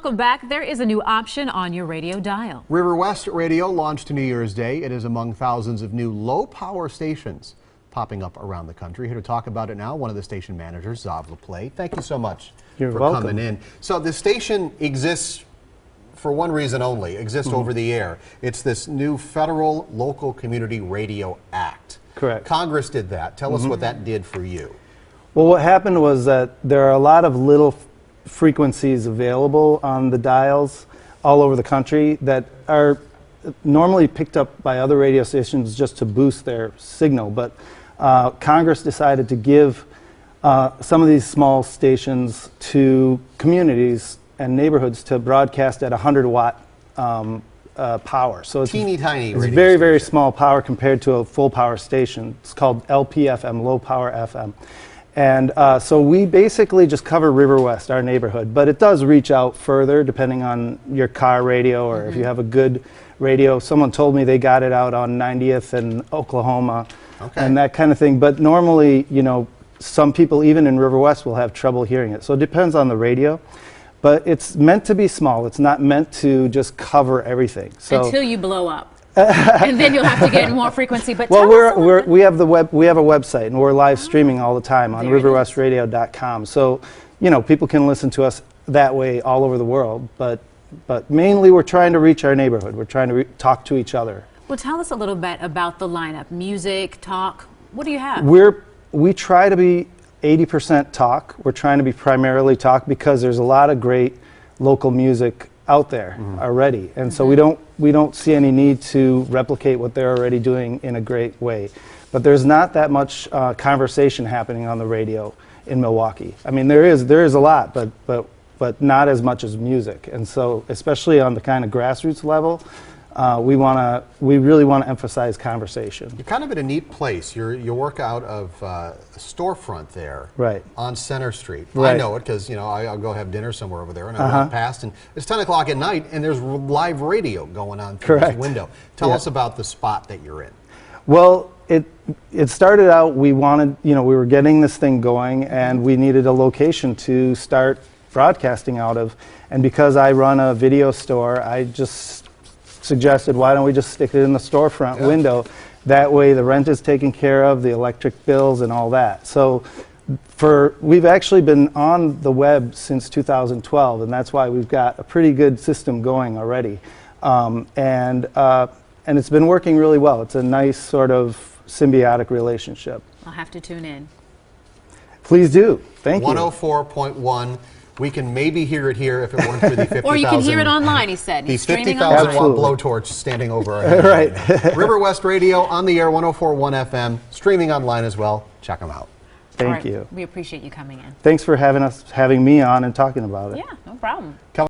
Welcome back. There is a new option on your radio dial. Riverwest Radio launched New Year's Day. It is among thousands of new low-power stations popping up around the country. Here to talk about it now, one of the station managers, Zav LaPlay. Thank you so much for coming in. So the station exists for one reason only, exists over the air. It's this new Federal Local Community Radio Act. Correct. Congress did that. Tell us what that did for you. Well, what happened was that there are a lot of little frequencies available on the dials all over the country that are normally picked up by other radio stations just to boost their signal. But Congress decided to give some of these small stations to communities and neighborhoods to broadcast at 100-watt power. So it's teeny tiny. It's very, very small power compared to a full power station. It's called LPFM, low power FM. And so we basically just cover Riverwest, our neighborhood, but it does reach out further depending on your car radio or if you have a good radio. Someone told me they got it out on 90th in Oklahoma and that kind of thing. But normally, you know, some people even in Riverwest will have trouble hearing it. So it depends on the radio. But it's meant to be small. It's not meant to just cover everything. So until you blow up. And then you'll have to get more frequency. But well, we have a website, and we're live streaming all the time on riverwestradio.com. So, you know, people can listen to us that way all over the world. But mainly, we're trying to reach our neighborhood. We're trying to talk to each other. Well, tell us a little bit about the lineup: music, talk. What do you have? We try to be 80% talk. We're trying to be primarily talk because there's a lot of great local music out there already, and so we don't see any need to replicate what they're already doing in a great way. But there's not that much conversation happening on the radio in Milwaukee. I mean, there is a lot, but not as much as music. And so, especially on the kind of grassroots level, we really want to emphasize conversation. You're kind of in a neat place. You work out of a storefront there, right on Center Street. Right. I know it because I'll go have dinner somewhere over there, and I walk past, and it's 10 o'clock at night, and there's live radio going on through this window. Tell us about the spot that you're in. Well, it started out, we wanted, we were getting this thing going, and we needed a location to start broadcasting out of. And because I run a video store, I just suggested, why don't we just stick it in the storefront window? That way the rent is taken care of, the electric bills and all that. So we've actually been on the web since 2012, and that's why we've got a pretty good system going already. And it's been working really well. It's a nice sort of symbiotic relationship. I'll have to tune in. Please do. Thank you. 104.1. We can maybe hear it here if it weren't for the 50,000. Or you can hear it online, he said. The 50,000 watt blowtorch standing over our head. Right. Riverwest Radio on the air, 104.1 FM, streaming online as well. Check them out. Thank you. We appreciate you coming in. Thanks for having me on and talking about it. Yeah, no problem.